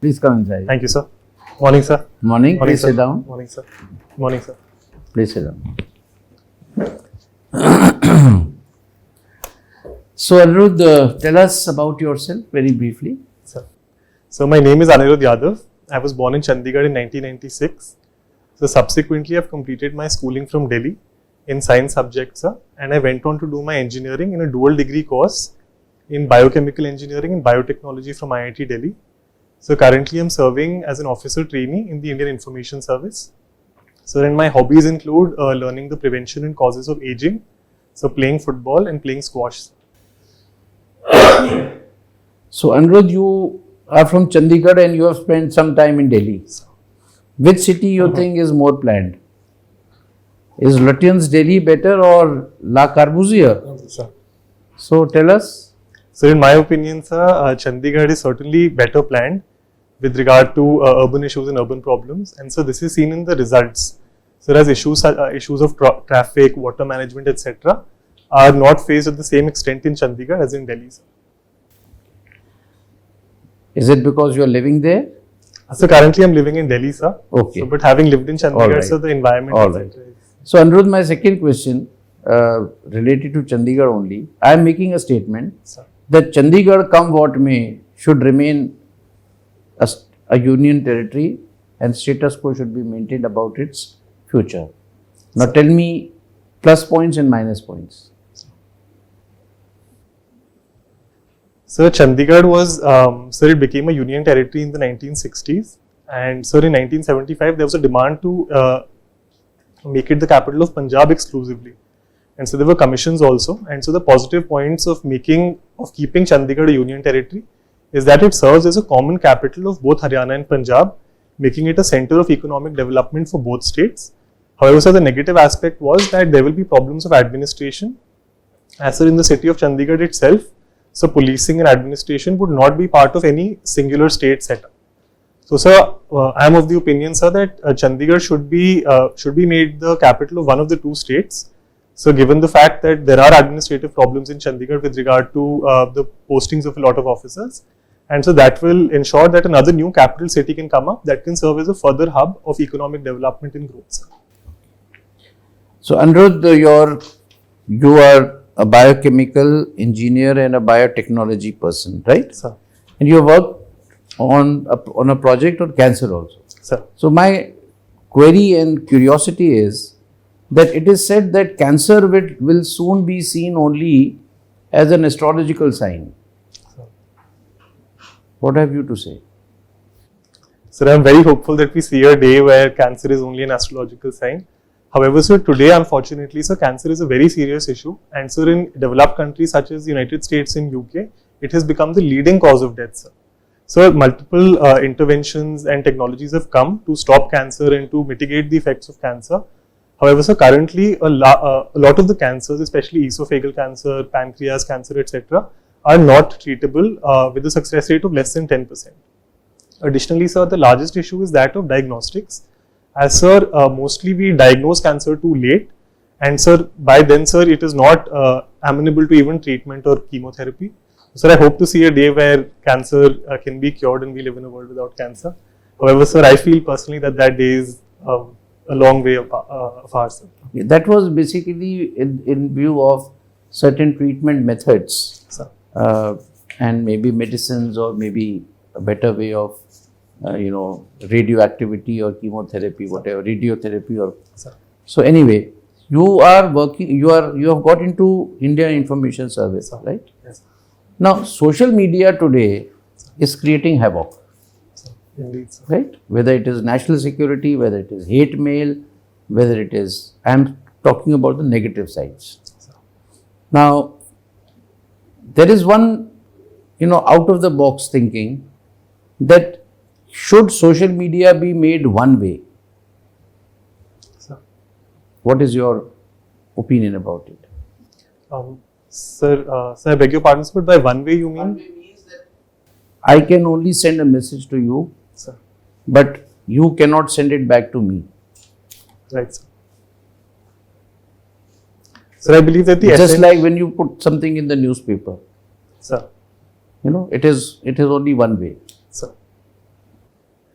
Please come inside. Thank you, sir. Morning, sir. Morning. Morning, Please sir. sit down. Morning, sir. Morning, sir. Please sit down. So, Aniruddh, tell us about yourself very briefly. Sir. So, my name is Aniruddh Yadav. I was born in Chandigarh in 1996. So, subsequently, I've completed my schooling from Delhi in science subjects, sir, and I went on to do my engineering in a dual degree course in biochemical engineering and biotechnology from IIT Delhi. So, currently, I'm serving as an officer trainee in the Indian Information Service. So, then my hobbies include learning the prevention and causes of aging, so playing football and playing squash. So, Aniruddh, you are from Chandigarh and you have spent some time in Delhi. Which city you think is more planned? Is Lutyens Delhi better or La Corbusier? Sir. So, tell us. So, in my opinion, sir, Chandigarh is certainly better planned with regard to urban issues and urban problems. And so, this is seen in the results. So, as issues of traffic, water management, etc., are not faced at the same extent in Chandigarh as in Delhi, sir. Is it because you are living there? So, currently, I'm living in Delhi, sir. Okay. So, but having lived in Chandigarh, right. so the environment, All right. So, Aniruddh, my second question related to Chandigarh only. I am making a statement Sir. that Chandigarh, come what may, should remain a union territory and status quo should be maintained about its future. Now, tell me plus points and minus points. So, Chandigarh was, it became a union territory in the 1960s. And so, in 1975, there was a demand to make it the capital of Punjab exclusively. And so, there were commissions also. And so, the positive points of keeping Chandigarh a union territory is that it serves as a common capital of both Haryana and Punjab, making it a center of economic development for both states. However, sir, the negative aspect was that there will be problems of administration. As in the city of Chandigarh itself, so policing and administration would not be part of any singular state setup. So, sir, I am of the opinion, sir, that Chandigarh should be made the capital of one of the two states. So, given the fact that there are administrative problems in Chandigarh with regard to the postings of a lot of officers, and so that will ensure that another new capital city can come up that can serve as a further hub of economic development and growth, sir. So, Aniruddh, you are a biochemical engineer and a biotechnology person, right? Sir. And you worked on a project on cancer also. Sir. So, my query and curiosity is that it is said that cancer will soon be seen only as an astrological sign. Sir. What have you to say? Sir, I am very hopeful that we see a day where cancer is only an astrological sign. However, sir, today, unfortunately, sir, cancer is a very serious issue. And, sir, in developed countries such as the United States and UK, it has become the leading cause of death, sir. So, multiple interventions and technologies have come to stop cancer and to mitigate the effects of cancer. However, sir, currently, a lot of the cancers, especially esophageal cancer, pancreas cancer, etc., are not treatable with a success rate of less than 10%. Additionally, sir, the largest issue is that of diagnostics. As, sir, mostly we diagnose cancer too late, and, sir, by then, sir, it is not amenable to even treatment or chemotherapy. Sir, I hope to see a day where cancer can be cured and we live in a world without cancer. However, sir, I feel personally that day is a long way far, sir. That was basically in view of certain treatment methods, sir. And maybe medicines or maybe a better way of radioactivity or chemotherapy, whatever, radiotherapy or. Sir. So anyway, you are working. You have got into Indian Information Service, sir. Right? Yes. Now, social media today is creating havoc. Sir. Indeed, sir. Right? Whether it is national security, whether it is hate mail, whether it is. I am talking about the negative sides. Sir. Now, there is one, out of the box thinking that should social media be made one way? Sir. What is your opinion about it? Sir, I beg your pardon, but by one way you mean? One way means that I can only send a message to you, sir, but you cannot send it back to me. Right, sir. Sir, I believe that just like when you put something in the newspaper, sir, it is only one way. Sir.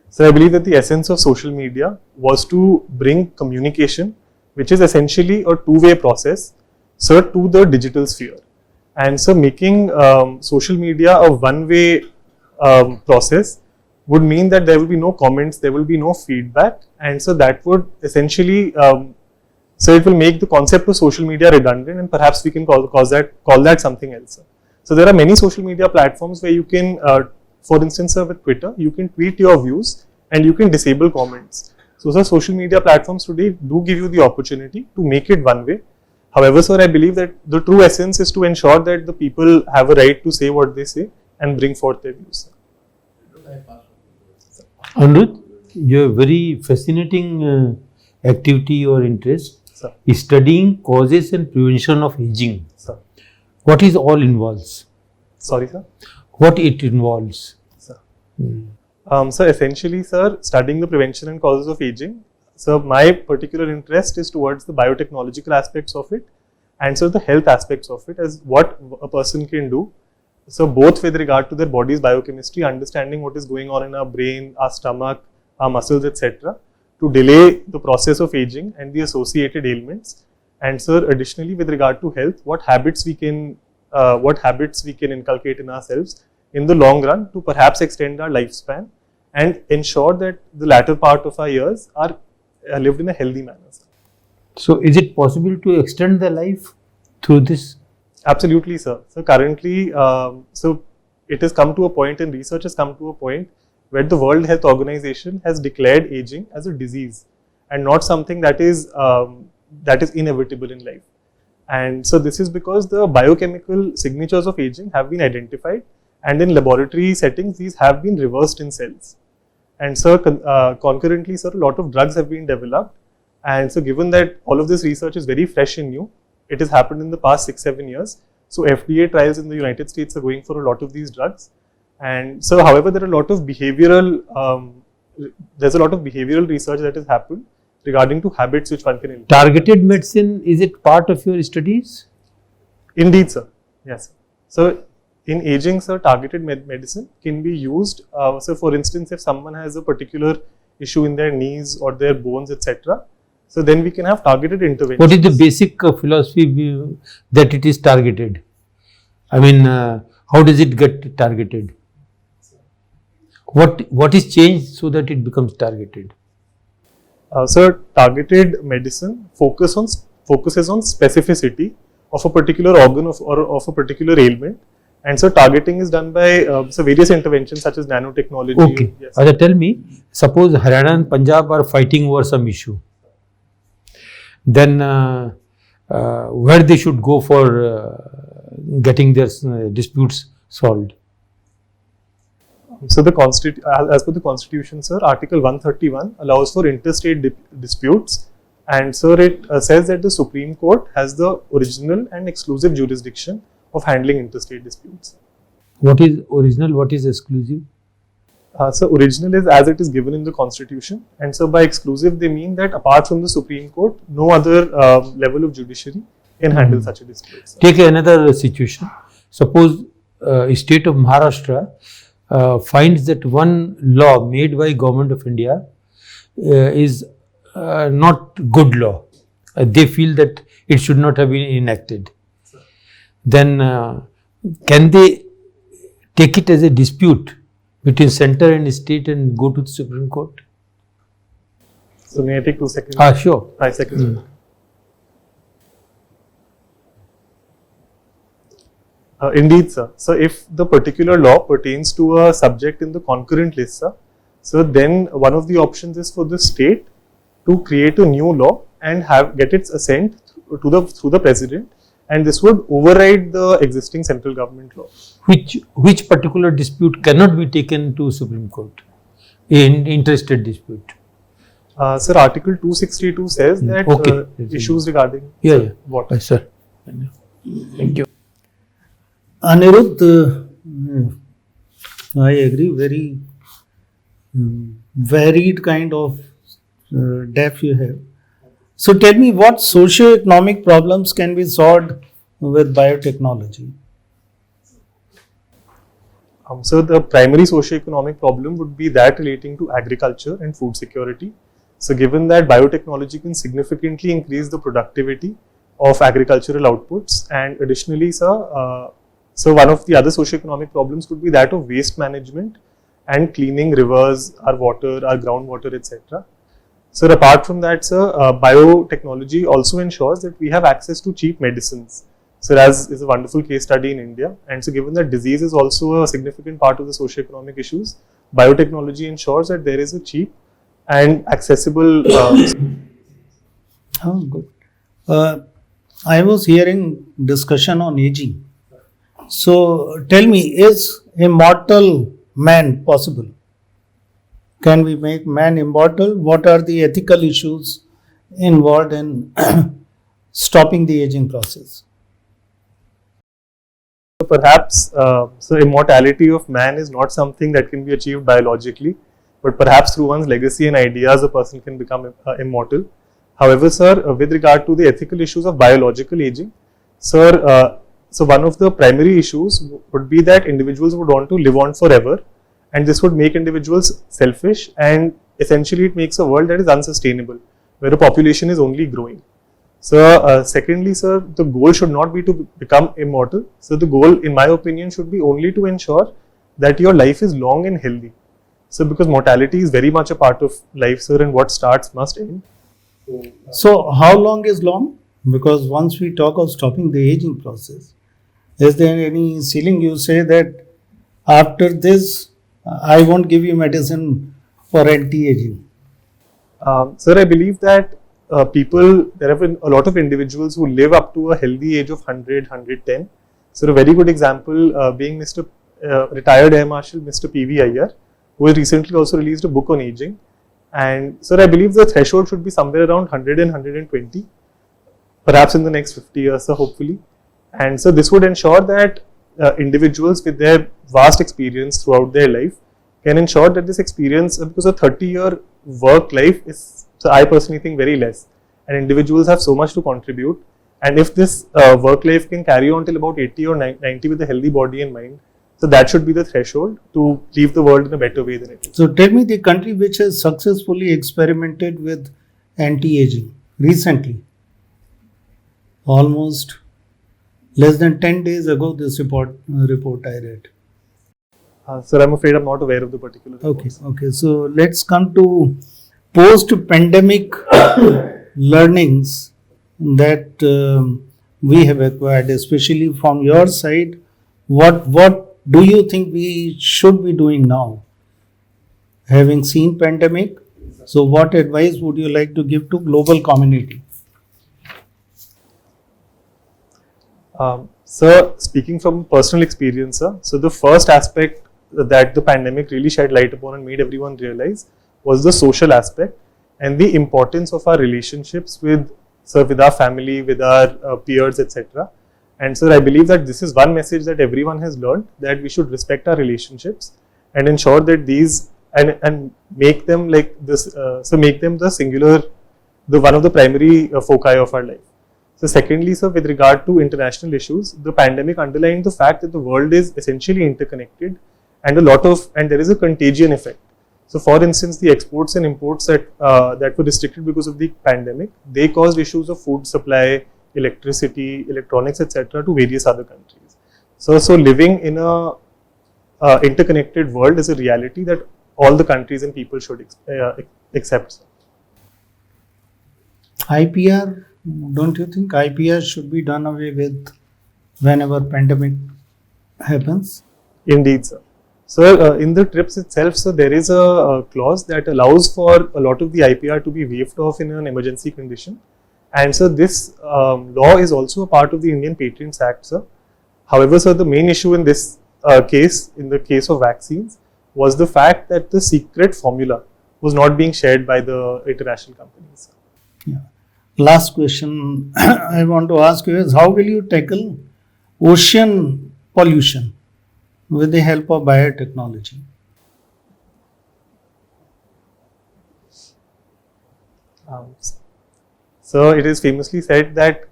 So I believe that the essence of social media was to bring communication, which is essentially a two-way process, so to the digital sphere. And so making social media a one-way process would mean that there will be no comments, there will be no feedback, and so that would essentially, so it will make the concept of social media redundant, and perhaps we can call that something else. So there are many social media platforms where you can, for instance, with Twitter, you can tweet your views and you can disable comments. So sir, social media platforms today do give you the opportunity to make it one way. However, sir, I believe that the true essence is to ensure that the people have a right to say what they say and bring forth their views. Aniruddh, your very fascinating activity or interest Sir. is studying causes and prevention of aging. Sir. What is all involves? Sorry, sir. What it involves? Sir. So essentially, sir, studying the prevention and causes of aging. So my particular interest is towards the biotechnological aspects of it, and so the health aspects of it, as what a person can do. So both with regard to their body's biochemistry, understanding what is going on in our brain, our stomach, our muscles, etc., to delay the process of aging and the associated ailments. And sir, additionally, with regard to health, what habits we can inculcate in ourselves in the long run to perhaps extend our lifespan and ensure that the latter part of our years are lived in a healthy manner. So, is it possible to extend the life through this? Absolutely, sir. So currently, so it has come to a point, and research has come to a point where the World Health Organization has declared aging as a disease and not something that is inevitable in life. And so this is because the biochemical signatures of aging have been identified, and in laboratory settings these have been reversed in cells. And so concurrently, sir, a lot of drugs have been developed. And so given that all of this research is very fresh and new, it has happened in the past 6-7 years. So FDA trials in the United States are going for a lot of these drugs. And so, however, there are a lot of behavioral, there's a lot of behavioral research that has happened regarding to habits which one can implement. Targeted medicine, is it part of your studies? Indeed, sir. Yes. So in aging, sir, targeted medicine can be used. So for instance, if someone has a particular issue in their knees or their bones, etc., so then we can have targeted interventions. What is the basic philosophy that it is targeted? I mean, how does it get targeted? What is changed so that it becomes targeted? So targeted medicine focuses on specificity of a particular organ or of a particular ailment, and so targeting is done by so various interventions such as nanotechnology. Okay. Yes. Tell me, suppose Haryana and Punjab are fighting over some issue, then where they should go for getting their disputes solved? So as per the constitution, sir, Article 131 allows for interstate disputes, and so it says that the Supreme Court has the original and exclusive jurisdiction of handling interstate disputes. What is original? What is exclusive? So original is as it is given in the constitution, and so by exclusive they mean that apart from the Supreme Court, no other level of judiciary can handle such a dispute. Sir. Take another situation. Suppose state of Maharashtra finds that one law made by government of India is not good law. They feel that it should not have been enacted. Then can they take it as a dispute between center and state and go to the Supreme Court? So may I take 2 seconds? Sure. 5 seconds. Indeed, sir. So if the particular law pertains to a subject in the concurrent list, sir, so then one of the options is for the state to create a new law and get its assent through the president, and this would override the existing central government law. Which particular dispute cannot be taken to Supreme Court? Interstate dispute. Sir, Article 262 says that issues regarding what? Yes, sir. Thank you. Aniruddh, I agree, very varied kind of depth you have. So tell me, what socio-economic problems can be solved with biotechnology? So the primary socio-economic problem would be that relating to agriculture and food security. So given that biotechnology can significantly increase the productivity of agricultural outputs, and additionally, sir, so one of the other socio-economic problems could be that of waste management and cleaning rivers, our water, our groundwater, etc. So apart from that, sir, biotechnology also ensures that we have access to cheap medicines. So as is a wonderful case study in India, and so given that disease is also a significant part of the socio-economic issues, biotechnology ensures that there is a cheap and accessible. Oh, good. I was hearing discussion on aging. So tell me, is immortal man possible? Can we make man immortal? What are the ethical issues involved in stopping the aging process? Perhaps, so immortality of man is not something that can be achieved biologically, but perhaps through one's legacy and ideas, a person can become immortal. However, sir, with regard to the ethical issues of biological aging, sir, so one of the primary issues would be that individuals would want to live on forever, and this would make individuals selfish, and essentially it makes a world that is unsustainable, where the population is only growing. So, secondly, sir, the goal should not be to become immortal. So, the goal, in my opinion, should be only to ensure that your life is long and healthy. So, because mortality is very much a part of life, sir, and what starts must end. So how long is long? Because once we talk of stopping the aging process, is there any ceiling? You say that after this, I won't give you medicine for anti-aging. Sir, I believe that there have been a lot of individuals who live up to a healthy age of 100, 110. So, a very good example being retired Air Marshal Mr. P.V. Iyer, who has recently also released a book on aging. And sir, I believe the threshold should be somewhere around 100 and 120, perhaps in the next 50 years, sir, hopefully. And so this would ensure that individuals with their vast experience throughout their life can ensure that this experience, because a 30-year work life is, so I personally think, very less, and individuals have so much to contribute. And if this work life can carry on till about 80 or 90 with a healthy body and mind, so that should be the threshold to leave the world in a better way than it is. So tell me the country which has successfully experimented with anti-aging recently. Almost less than 10 days ago, this report I read. Sir, I'm afraid I'm not aware of the particular report. Okay. So let's come to post-pandemic learnings that we have acquired, especially from your side. What do you think we should be doing now? Having seen pandemic, so what advice would you like to give to global community? Sir, speaking from personal experience, sir, so the first aspect that the pandemic really shed light upon and made everyone realize was the social aspect and the importance of our relationships with our family, with our peers, etc. And sir, I believe that this is one message that everyone has learned, that we should respect our relationships and ensure that these and make them like this. So make them the singular, the one of the primary foci of our life. So secondly, sir, with regard to international issues, the pandemic underlined the fact that the world is essentially interconnected, and there is a contagion effect. So for instance, the exports and imports that were restricted because of the pandemic, they caused issues of food supply, electricity, electronics, etc. to various other countries. So living in a interconnected world is a reality that all the countries and people should accept. IPR, don't you think IPR should be done away with whenever pandemic happens? Indeed, sir. So in the TRIPS itself, so there is a clause that allows for a lot of the IPR to be waived off in an emergency condition. And so this law is also a part of the Indian Patriot Act, sir. However, sir, the main issue in this case, in the case of vaccines, was the fact that the secret formula was not being shared by the international companies. Yeah. Last question I want to ask you is, how will you tackle ocean pollution with the help of biotechnology? So it is famously said that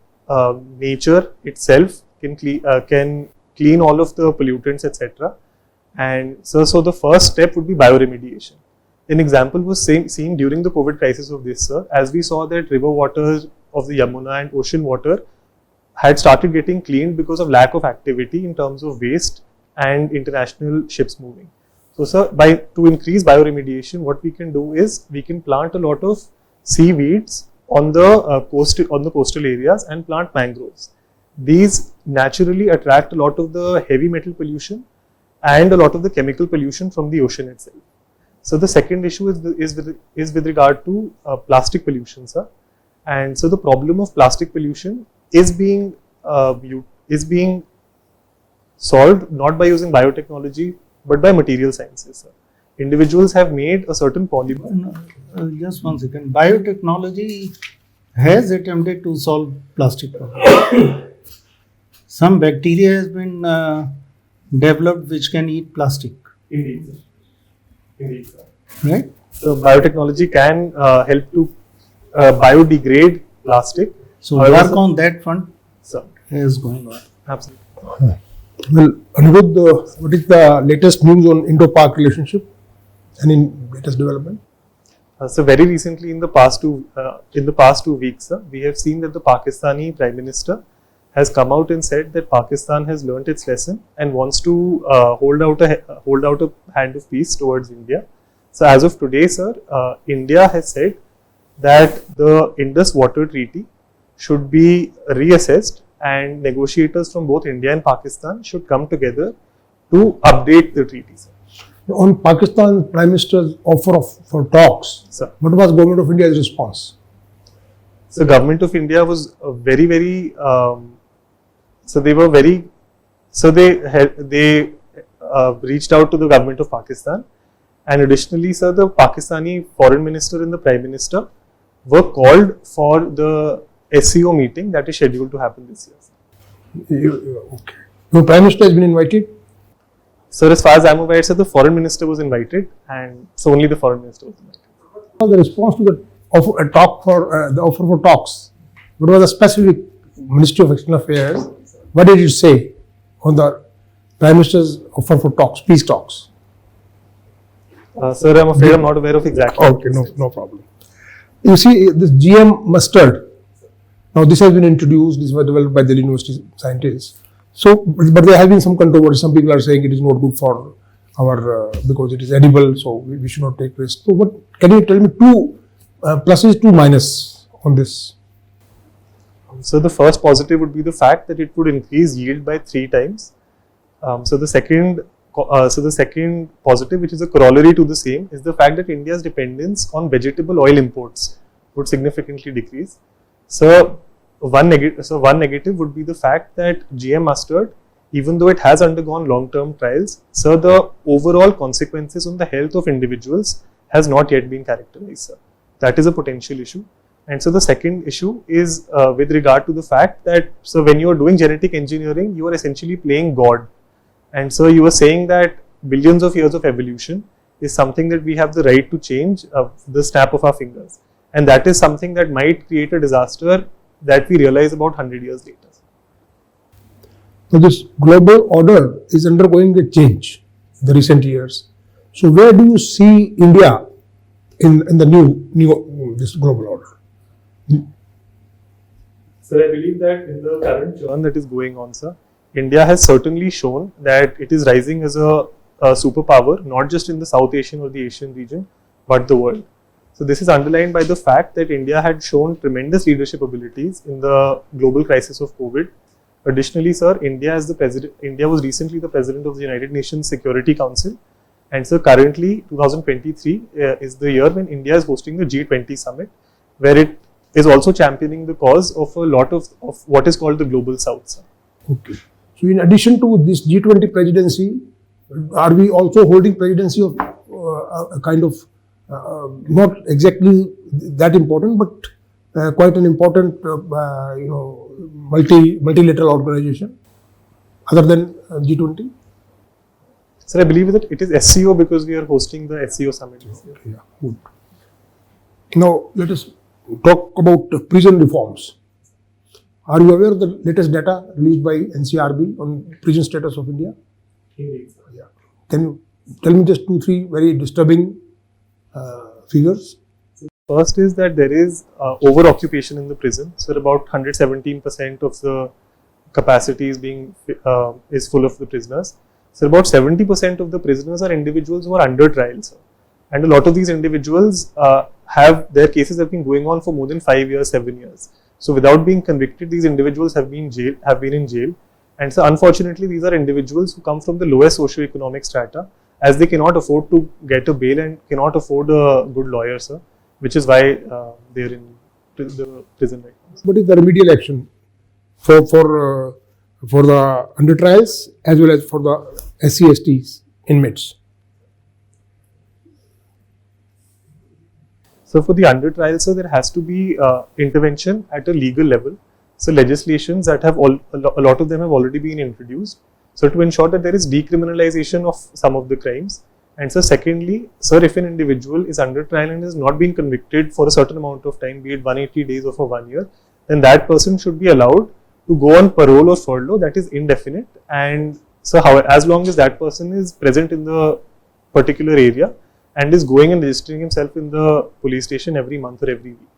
nature itself can clean all of the pollutants, etc. And so the first step would be bioremediation. An example was seen during the COVID crisis of this, sir, as we saw that river water of the Yamuna and ocean water had started getting cleaned because of lack of activity in terms of waste and international ships moving. So, sir, to increase bioremediation, what we can do is we can plant a lot of seaweeds on the coastal areas and plant mangroves. These naturally attract a lot of the heavy metal pollution and a lot of the chemical pollution from the ocean itself. So the second issue is with regard to plastic pollution, sir. And so the problem of plastic pollution is being solved not by using biotechnology but by material sciences, sir. Individuals have made a certain polymer. Just one second. Biotechnology has attempted to solve plastic problem. Some bacteria has been developed which can eat plastic. Indeed, sir. Indeed, sir. Right? So biotechnology can help to biodegrade plastic. So work on that front Sir, is going on. absolutely. Well, Aniruddh, what is the latest news on Indo-Pak relationship and in latest development? So very recently, in the past 2 weeks, sir, we have seen that the Pakistani Prime Minister has come out and said that Pakistan has learnt its lesson and wants to hold out a hand of peace towards India. So as of today, sir, India has said that the Indus Water Treaty should be reassessed and negotiators from both India and Pakistan should come together to update the treaty, sir. On Pakistan Prime Minister's offer for talks, Sir. what was Government of India's response? So Government of India was very they reached out to the Government of Pakistan, and additionally, sir, the Pakistani Foreign Minister and the Prime Minister were called for the SCO meeting that is scheduled to happen this year. Okay. Your Prime Minister has been invited? Sir, as far as I'm aware, sir, the Foreign Minister was invited, and so only the Foreign Minister was invited. What was the response to the offer for talks? What was the specific Ministry of External Affairs? What did it say on the Prime Minister's offer for talks, peace talks? Sir, I'm afraid I'm not aware of exactly. Okay, no problem. You see, this GM mustard, now this has been introduced, this was developed by the university scientists. So, but there has been some controversy. Some people are saying it is not good for our, because it is edible, so we should not take risk. So, what can you tell me two pluses, two minus on this? So the first positive would be the fact that it would increase yield by 3 times. So the second positive, which is a corollary to the same, is the fact that India's dependence on vegetable oil imports would significantly decrease. So one negative would be the fact that GM mustard, even though it has undergone long-term trials, so the overall consequences on the health of individuals has not yet been characterized, sir. That is a potential issue. And so the second issue is with regard to the fact that, so when you are doing genetic engineering, you are essentially playing God. And so you are saying that billions of years of evolution is something that we have the right to change the snap of our fingers. And that is something that might create a disaster that we realize about 100 years later. So this global order is undergoing a change in the recent years. So where do you see India in the new this global order? Sir, I believe that in the current churn that is going on, sir, India has certainly shown that it is rising as a superpower, not just in the South Asian or the Asian region, but the world. So this is underlined by the fact that India had shown tremendous leadership abilities in the global crisis of COVID. Additionally, sir, India was recently the president of the United Nations Security Council. And so currently, 2023 is the year when India is hosting the G20 summit, where it is also championing the cause of a lot of what is called the Global South, sir. Okay. So in addition to this G20 presidency, are we also holding presidency of a kind of not exactly that important, but quite an important multilateral organization other than G20? Sir, I believe that it is SCO because we are hosting the SCO summit this year. Yeah, good. Now let us talk about prison reforms. Are you aware of the latest data released by NCRB on prison status of India? Indeed, sir. Yeah. Can you tell me just 2-3 very disturbing figures? First is that there is over-occupation in the prison. So about 117% of the capacity is full of the prisoners. So about 70% of the prisoners are individuals who are under trial, sir. And a lot of these individuals their cases have been going on for more than 5 years, 7 years. So without being convicted, these individuals have been in jail. And so unfortunately, these are individuals who come from the lowest socio-economic strata, as they cannot afford to get a bail and cannot afford a good lawyer, sir, which is why they're in the prison right now. What is the remedial action for the under trials as well as for the SC/STs inmates? So for the under trial, sir, there has to be intervention at a legal level. So legislations that a lot of them have already been introduced. So to ensure that there is decriminalization of some of the crimes. And so secondly, sir, if an individual is under trial and has not been convicted for a certain amount of time, be it 180 days or for 1 year, then that person should be allowed to go on parole or furlough, that is indefinite. And so as long as that person is present in the particular area and is going and registering himself in the police station every month or every week.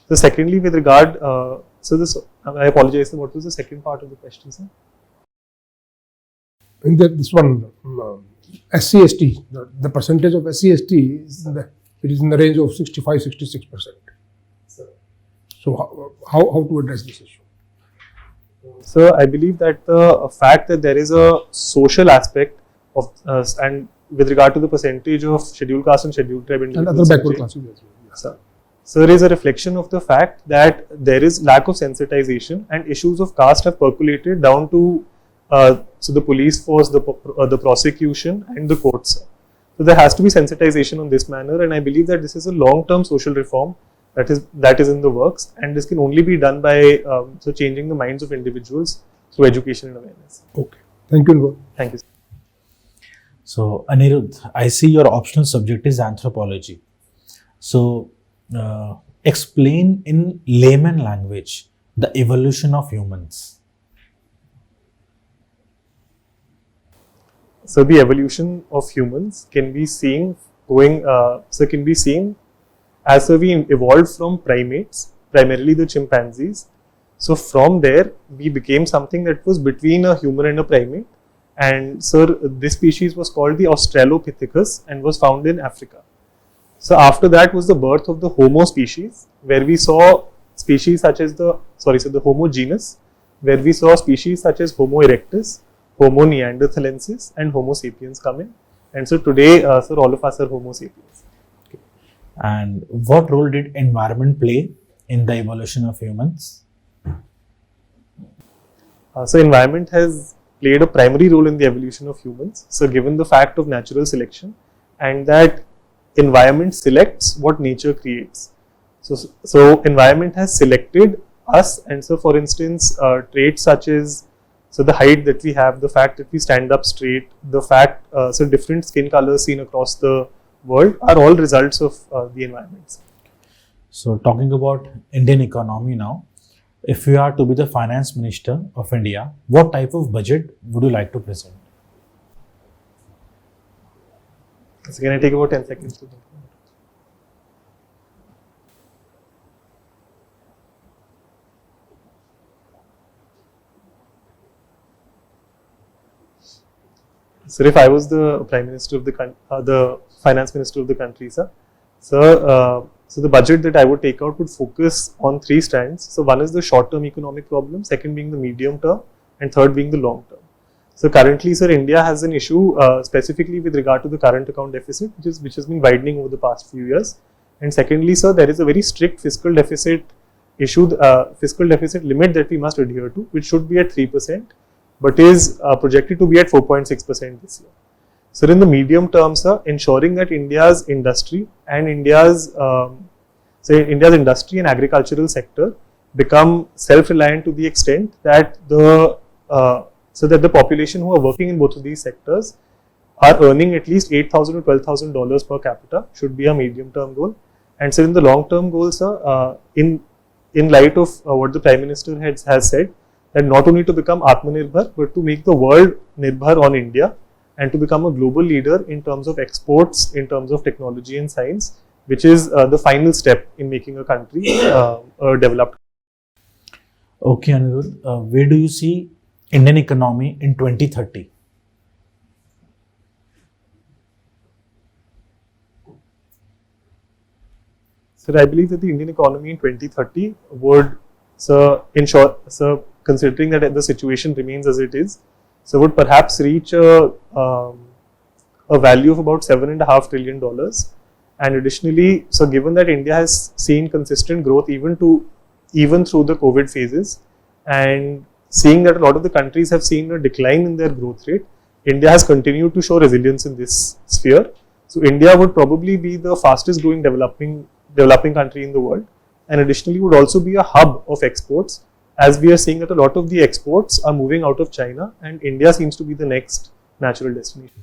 So secondly, with regard, I apologize, what was the second part of the question, sir? I think that this one, SC/ST, the percentage of SC/ST it is in the range of 65-66%. So how to address this issue? So I believe that the fact that there is a social aspect of and with regard to the percentage of scheduled caste and scheduled tribe And individuals other backward classes as well. So there is a reflection of the fact that there is lack of sensitization and issues of caste have percolated down to the police force, the prosecution and the courts. So there has to be sensitization on this manner, and I believe that this is a long-term social reform that is in the works, and this can only be done by changing the minds of individuals through education and awareness. Okay. Thank you, Aniruddh. Thank you, sir. So Aniruddh, I see your optional subject is anthropology. So explain in layman language the evolution of humans. So the evolution of humans can be seen as we evolved from primates, primarily the chimpanzees. So from there, we became something that was between a human and a primate. And sir, this species was called the Australopithecus and was found in Africa. So after that was the birth of the Homo species, where we saw species such as the Homo genus, where we saw species such as Homo erectus, Homo neanderthalensis and Homo sapiens come in. And so today, sir, all of us are Homo sapiens. And what role did environment play in the evolution of humans? So environment has played a primary role in the evolution of humans. So given the fact of natural selection and that environment selects what nature creates. So environment has selected us, and so for instance, traits such as the height that we have, the fact that we stand up straight, the fact different skin colors seen across the world are all results of the environment. So talking about Indian economy now, if you are to be the finance minister of India, what type of budget would you like to present? So can I take about 10 seconds to think? So if I was the Prime Minister of the Finance Minister of the country, sir, so the budget that I would take out would focus on 3 strands. So one is the short-term economic problem, second being the medium term, and third being the long term. So currently, sir, India has an issue specifically with regard to the current account deficit, which has been widening over the past few years. And secondly, sir, there is a very strict fiscal deficit limit that we must adhere to, which should be at 3%, but is projected to be at 4.6% this year. So in the medium term, sir, ensuring that India's industry and India's industry and agricultural sector become self-reliant to the extent that the population who are working in both of these sectors are earning at least $8,000 to $12,000 per capita should be a medium-term goal. And so in the long-term goal, sir, in light of what the Prime Minister has said, that not only to become Atmanirbhar, but to make the world Nirbhar on India, and to become a global leader in terms of exports, in terms of technology and science, which is the final step in making a country a developed. Okay, Aniruddh, where do you see Indian economy in 2030? So I believe that the Indian economy in 2030 would, considering that the situation remains as it is, so would perhaps reach a value of about $7.5 trillion. And additionally, so given that India has seen consistent growth even through the COVID phases, and seeing that a lot of the countries have seen a decline in their growth rate, India has continued to show resilience in this sphere. So India would probably be the fastest growing developing country in the world, and additionally would also be a hub of exports, as we are seeing that a lot of the exports are moving out of China, and India seems to be the next natural destination.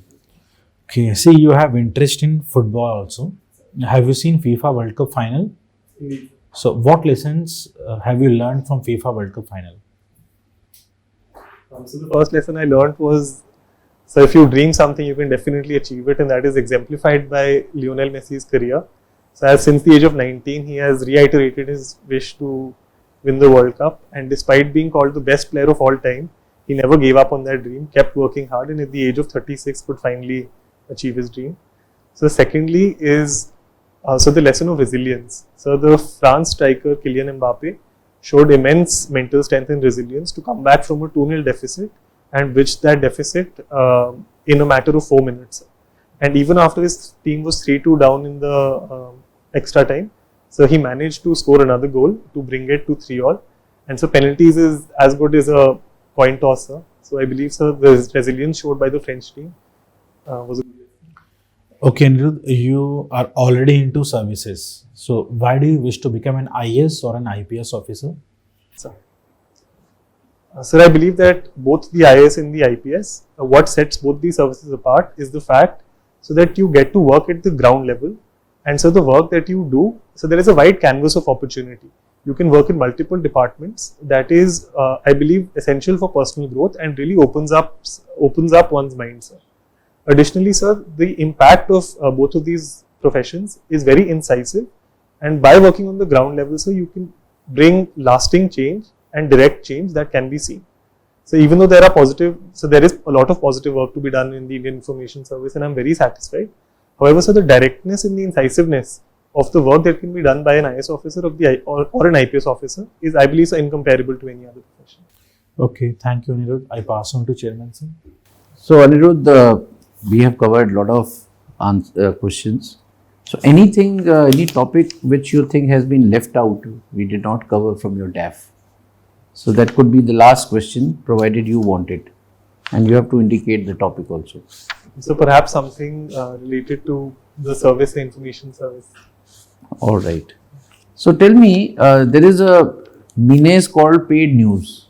Okay, I see you have interest in football also. Have you seen FIFA World Cup final? So what lessons have you learned from FIFA World Cup final? So the first lesson I learned was, so if you dream something, you can definitely achieve it, and that is exemplified by Lionel Messi's career. So as since the age of 19, he has reiterated his wish to win the World Cup, and despite being called the best player of all time, he never gave up on that dream, kept working hard, and at the age of 36 could finally achieve his dream. So secondly is so the lesson of resilience. So the France striker Kylian Mbappe showed immense mental strength and resilience to come back from a 2-0 deficit and bridge that deficit in a matter of 4 minutes. And even after his team was 3-2 down in the extra time, so he managed to score another goal to bring it to 3-all. And so penalties is as good as a coin toss, sir. So I believe, sir, the resilience showed by the French team was a good. Okay, Aniruddh, you are already into services. So why do you wish to become an IAS or an IPS officer? Sir, I believe that both the IAS and the IPS, what sets both these services apart is the fact so that you get to work at the ground level. And so the work that you do, so there is a wide canvas of opportunity. You can work in multiple departments. That is, I believe, essential for personal growth and really opens up one's mind, sir. Additionally, sir, the impact of both of these professions is very incisive, and by working on the ground level, sir, you can bring lasting change and direct change that can be seen. So even though there is a lot of positive work to be done in the Indian Information Service, and I'm very satisfied. However, sir, the directness and the incisiveness of the work that can be done by an IAS officer or an IPS officer is, I believe, sir, incomparable to any other profession. Okay, thank you, Aniruddh. I pass on to Chairman, sir. So Aniruddh, we have covered a lot of questions. So anything, any topic which you think has been left out, we did not cover from your DAF. So that could be the last question, provided you want it. And you have to indicate the topic also. So perhaps something related to the service, the information service. All right. So tell me, there is a menace called paid news.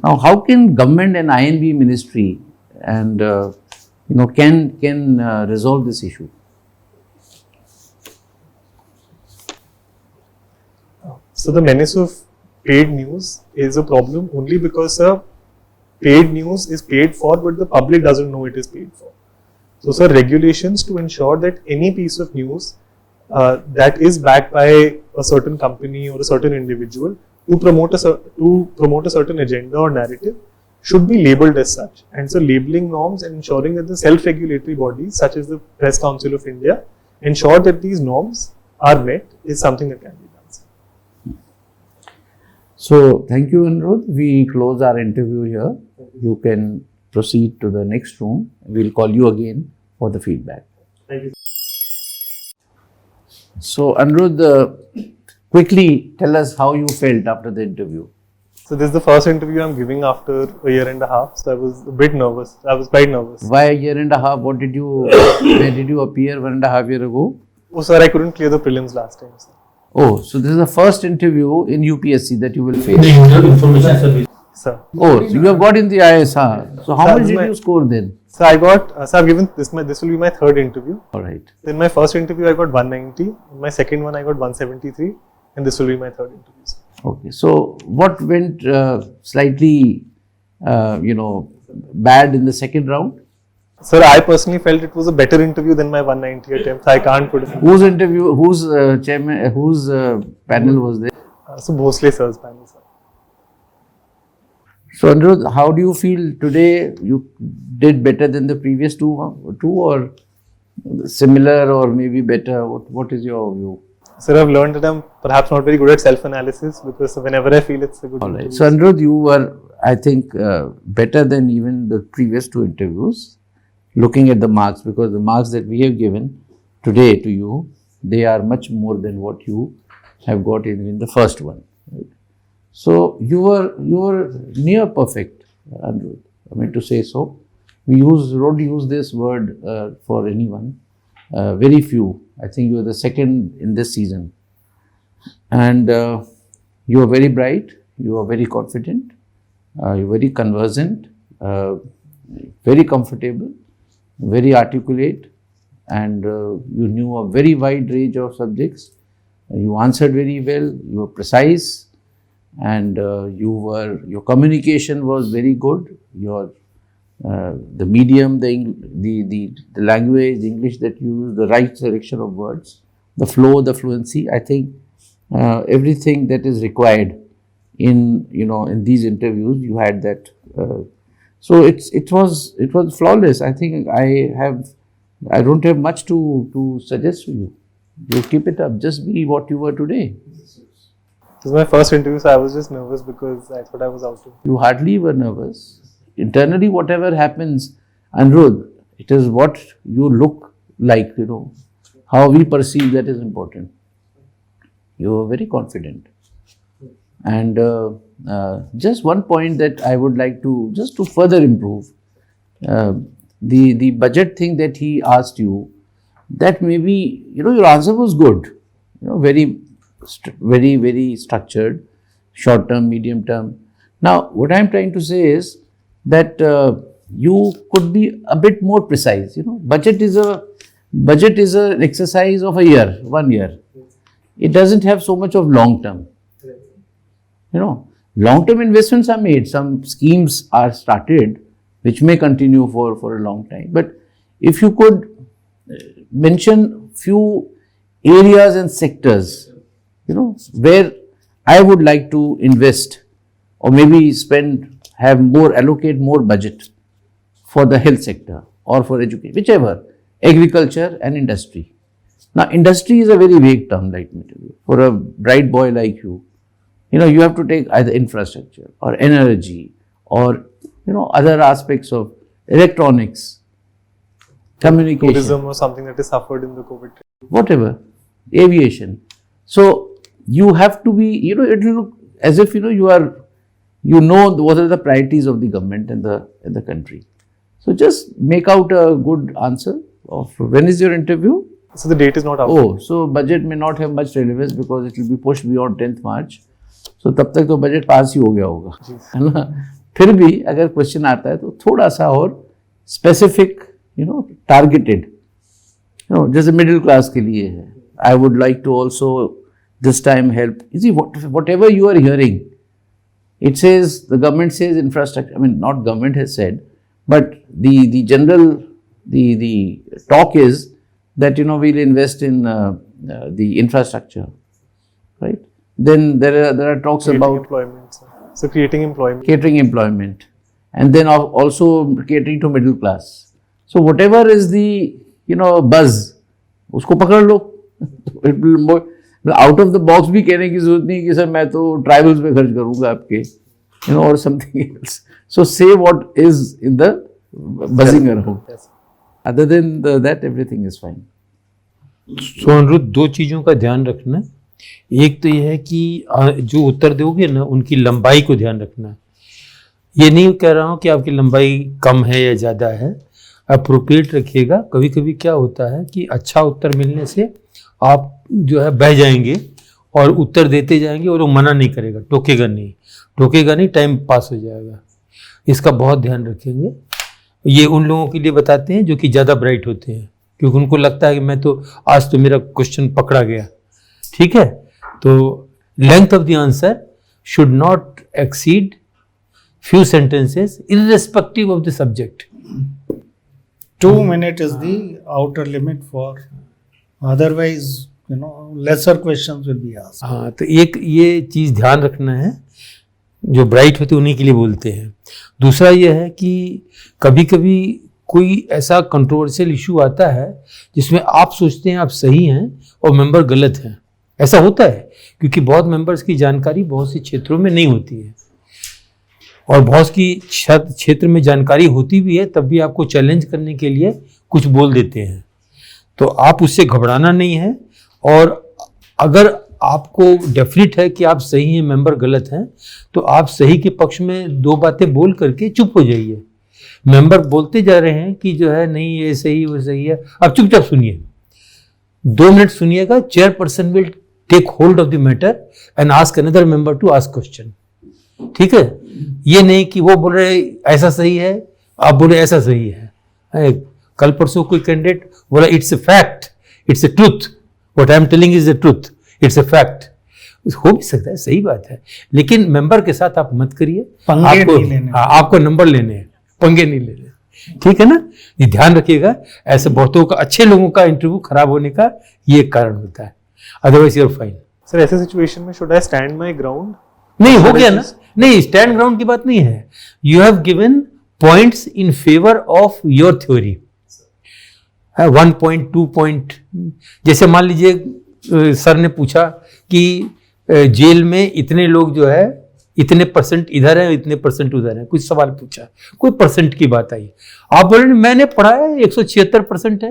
Now, how can government and INB ministry and can resolve this issue? So the menace of paid news is a problem only because paid news is paid for, but the public doesn't know it is paid for. So, sir, regulations to ensure that any piece of news that is backed by a certain company or a certain individual to promote a certain agenda or narrative should be labelled as such. And so, labeling norms and ensuring that the self-regulatory bodies, such as the Press Council of India, ensure that these norms are met is something that can be done. So, thank you, Aniruddh. We close our interview here. You can proceed to the next room. We'll call you again for the feedback. Thank you. So, Aniruddh, quickly tell us how you felt after the interview. So this is the first interview I'm giving after a year and a half. So I was a bit nervous. I was quite nervous. Why a year and a half? Where did you appear 1.5 years ago? Oh, sir, I couldn't clear the prelims last time, sir. Oh, so this is the first interview in UPSC that you will face. The Indian Information Service. Sir. Oh, so you have got in the IAS, huh? So how Sir, much did you score then? So I got, so I've given this will be my third interview. All right. Then my first interview I got 190. In my second one I got 173. And this will be my third interview, sir. Okay. So what went slightly, bad in the second round? Sir, I personally felt it was a better interview than my 190 attempt. I can't put it. Whose interview, whose chairman, whose panel was there? So Bhosle sir's panel, sir. So Aniruddh, how do you feel today? You did better than the previous two or similar or maybe better? What is your view? Sir, I've learned that I'm perhaps not very good at self-analysis because whenever I feel it's a good All right. interview. So Aniruddh, you were, I think, better than even the previous two interviews. Looking at the marks, because the marks that we have given today to you, they are much more than what you have got in the first one. Right? So you were near perfect, Aniruddh. I mean to say so. We don't use this word for anyone. Very few. I think you are the second in this season, and you are very bright. You are very confident. You are very conversant. Very comfortable. Very articulate, and you knew a very wide range of subjects. You answered very well. You were precise, and your communication was very good. Your the medium, the language, the English that you use, the right selection of words, the flow, the fluency. I think everything that is required in these interviews, you had that. So it was flawless. I think I don't have much to suggest to you. You keep it up. Just be what you were today. This was my first interview, so I was just nervous because I thought I was out of. You hardly were nervous. Internally, whatever happens, Aniruddh, it is what you look like. How we perceive that is important. You were very confident. And just one point that I would like to further improve, the budget thing that he asked you, that maybe your answer was good, very structured, short term, medium term. Now what I am trying to say is that you could be a bit more precise. Budget is an exercise of 1 year. It doesn't have so much of long term. Long-term investments are made. Some schemes are started which may continue for a long time. But if you could mention few areas and sectors, where I would like to invest or maybe allocate more budget for the health sector or for education, whichever, agriculture and industry. Now, industry is a very vague term, let me tell you. For a bright boy like you, you have to take either infrastructure or energy or, other aspects of electronics, communication. Tourism or something that has suffered in the COVID. Whatever, aviation. So, you have to be, it will look as if, what are the priorities of the government and the country. So, just make out a good answer of when is your interview? So, the date is not out. Oh, so budget may not have much relevance because it will be pushed beyond 10th March. So तब तक तो budget pass ही हो गया होगा, है ना? फिर भी अगर क्वेश्चन आता है तो थोड़ा सा और स्पेसिफिक, टारगेटेड, जैसे मिडिल क्लास के लिए है. I would like to also this time help. You see, whatever you are hearing, it says, the government says infrastructure. I mean, not government has said, but the general, the talk is that, we'll invest in the infrastructure, right? Then there are talks Creating about employment. So creating employment. catering employment, and then also catering to middle class. So whatever is the buzz, उसको पकड़ लो. It will more, out of the box भी कहने की जरूरत नहीं कि sir मैं तो ट्राइबल्स पे खर्च करूँगा आपके, or something else. So say what is in the buzzing around. Yes. Other than that, everything is fine. So अनुरुद्ध, दो चीज़ों का ध्यान रखना. एक तो यह है कि जो उत्तर दोगे ना, उनकी लंबाई को ध्यान रखना. ये नहीं कह रहा हूँ कि आपकी लंबाई कम है या ज़्यादा है, अप्रोप्रिएट रखिएगा. कभी कभी क्या होता है कि अच्छा उत्तर मिलने से आप बह जाएंगे और उत्तर देते जाएंगे और वो मना नहीं करेगा, टोकेगा नहीं, टाइम पास हो जाएगा. इसका बहुत ध्यान रखेंगे. ये उन लोगों के लिए बताते हैं जो कि ज़्यादा ब्राइट होते हैं, क्योंकि उनको लगता है कि मैं तो आज तो मेरा क्वेश्चन पकड़ा गया. ठीक है, तो length of the answer should not exceed few sentences irrespective of the subject. 2 minutes is the outer limit for, otherwise, lesser questions will be asked. हाँ, तो एक ये चीज़ ध्यान रखना है, जो ब्राइट होते उन्हीं के लिए बोलते हैं। दूसरा ये है कि कभी कभी कोई ऐसा कंट्रोवर्शियल इशू आता है जिसमें आप सोचते हैं आप सही हैं और मेंबर गलत हैं। ऐसा होता है क्योंकि बहुत मेंबर्स की जानकारी बहुत से क्षेत्रों में नहीं होती है, और बहुत की क्षेत्र में जानकारी होती भी है तब भी आपको चैलेंज करने के लिए कुछ बोल देते हैं। तो आप उससे घबराना नहीं है, और अगर आपको डेफिनेट है कि आप सही हैं, मेंबर गलत हैं, तो आप सही के पक्ष में 2 बातें बोल करके चुप हो जाइए। मेंबर बोलते जा रहे हैं कि जो है नहीं ये सही वो सही है, आप चुपचाप सुनिए, 2 मिनट सुनिएगा। Chairperson will take hold of the matter and ask another member to ask question. ठीक है, ये नहीं कि वो बोल रहे ऐसा सही है, आप बोले ऐसा सही है। कल परसों कोई कैंडिडेट बोला it's a fact, it's a truth, what I am telling is a truth, it's a fact. हो भी सकता है, सही बात है, लेकिन मेंबर के साथ आप मत करिए, आपको नंबर लेने हैं, पंगे नहीं लेने। ठीक है ना, ये ध्यान रखिएगा। ऐसे बहुतों का, अच्छे लोगों का इंटरव्यू खराब होने का ये कारण होता है, अदरवाइज यूर फाइन। सर ऐसे सिचुएशन में should I stand my ground? नहीं, हो गया ना, नहीं स्टैंड ग्राउंड की बात नहीं है। You have given points in favour of your theory, 1 point 2 point. जैसे मान लीजिए सर ने पूछा कि जेल में इतने लोग जो है इतने परसेंट इधर है, इतने परसेंट उधर है, कुछ सवाल पूछा, कोई परसेंट की बात आई, आप बोल रहे मैंने पढ़ा है 176%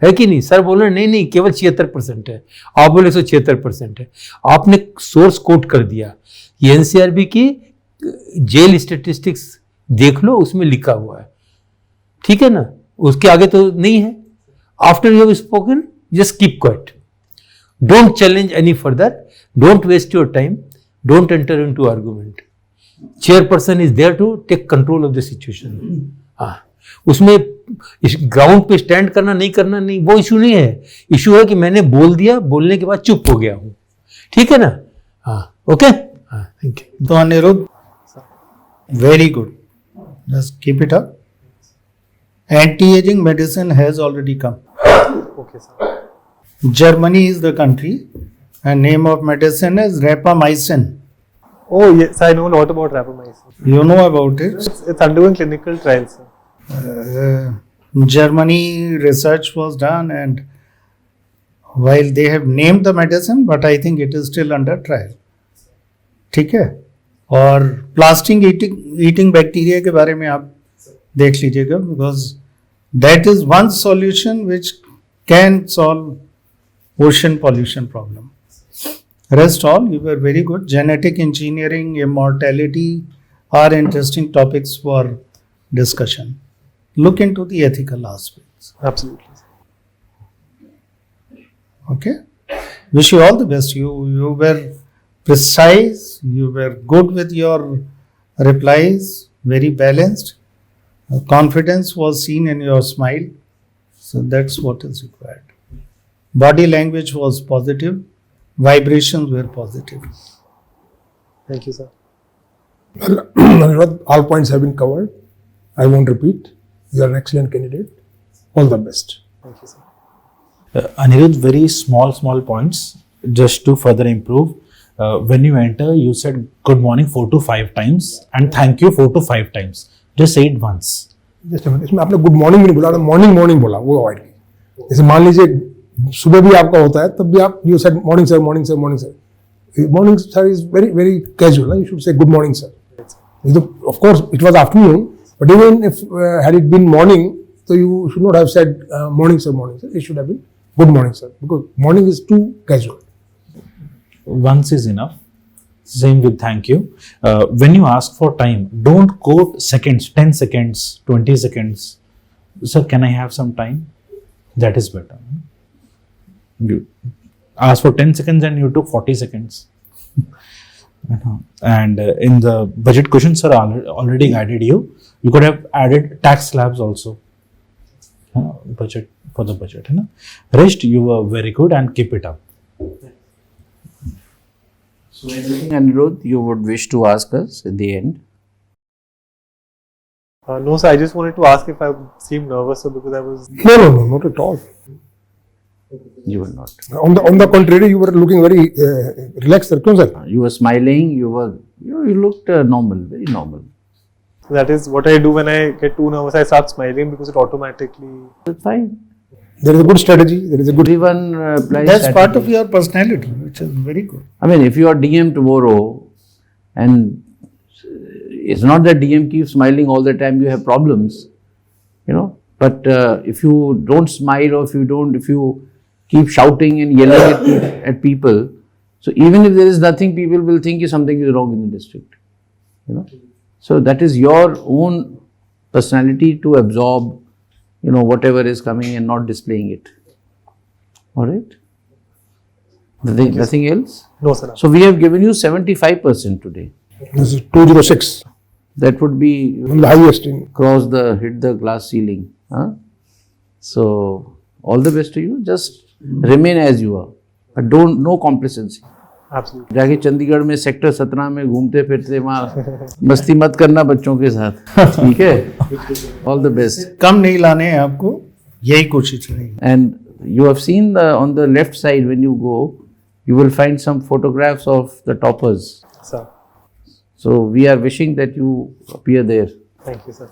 है कि नहीं? सर बोल रहे नहीं नहीं केवल 76% है, आप बोले 176% है। आपने सोर्स कोट कर दिया, ये एनसीआरबी की जेल स्टेटिस्टिक्स देख लो, उसमें लिखा हुआ है। ठीक है ना, उसके आगे तो नहीं है। After you have spoken just keep quiet, don't challenge any further, don't waste your time, don't enter into argument. Chairperson is there to take control of the situation. हाँ, उसमें इस ग्राउंड पे स्टैंड करना नहीं करना नहीं, वो इशू नहीं है। इशू है कि मैंने बोल दिया, बोलने के बाद चुप हो गया हूं। ठीक है ना? हाँ, ओके, हाँ, थैंक यू। तो Anirudh, very good, just keep it up. Anti-aging medicine has already come. Okay, sir. Germany is the country, and name of medicine is rapamycin. Oh yes, I know a lot about rapamycin. You know about it? It's undergoing clinical trials, sir. Germany research was done, and while they have named the medicine, but I think it is still under trial. ठीक है, और plastic eating bacteria के बारे में आप देख लीजिएगा, because that is one solution which can solve ocean pollution problem. Rest all you were very good. Genetic engineering, immortality are interesting topics for discussion. Look into the ethical aspects. Absolutely. Okay. Wish you all the best. You were precise. You were good with your replies. Very balanced. Confidence was seen in your smile. So that's what is required. Body language was positive. Vibrations were positive. Thank you, sir. Well, all points have been covered. I won't repeat. You are an excellent candidate. All the best. Thank you, sir. Aniruddh, very small points just to further improve. When you enter, you said good morning 4 to 5 times and thank you 4 to 5 times. Just say it once. Just a minute. इसमें आपने good morning भी नहीं बोला, morning बोला, वो avoid कीजिए. जैसे मान लीजिए सुबह भी आपका होता है, तब भी आप you said morning sir. Morning sir is very very casual. You should say good morning sir. Of course it was afternoon, but even if had it been morning, so you should not have said morning sir. It should have been good morning sir, because morning is too casual. Once is enough. Same with thank you. When you ask for time, don't quote seconds, 10 seconds, 20 seconds. Sir, can I have some time? That is better. You ask for 10 seconds and you took 40 seconds. And in the budget questions, sir already guided you. You could have added tax slabs also. Budget for the budget. Rest, you were very good and keep it up. So anything, Aniruddh, you would wish to ask us at the end? No, sir. I just wanted to ask if I seemed nervous, sir, because I was. No, not at all. You were not. On the contrary, you were looking very relaxed, sir. क्यों sir? You were smiling. You looked normal, very normal. That is what I do when I get too nervous. I start smiling because it automatically. It's fine. There is a good strategy. There is a good. Everyone applies That's part strategy. of your personality, which is very good. I mean, if you are DM tomorrow, and it's not that DM keeps smiling all the time, you have problems, you know. But if you don't smile, or if you keep shouting and yelling at people, so even if there is nothing, people will think something is wrong in the district, you know. So that is your own personality to absorb, you know, whatever is coming and not displaying it. All right. Nothing else? No, sir. So we have given you 75% today. This is 206. That would be The highest in. hit the glass ceiling. Huh? So all the best to you. Just remain as you are, but no complacency. Absolutely. जाके चंडीगढ़ में sector 17 में घूमते फिरते वहाँ मस्ती मत करना बच्चों के साथ, ठीक है? All the best. कम नहीं लाने हैं आपको, यही कोशिश रहेगी. And you have seen on the left side when you go, you will find some photographs of the toppers. Sir. So we are wishing that you appear there. Thank you, sir.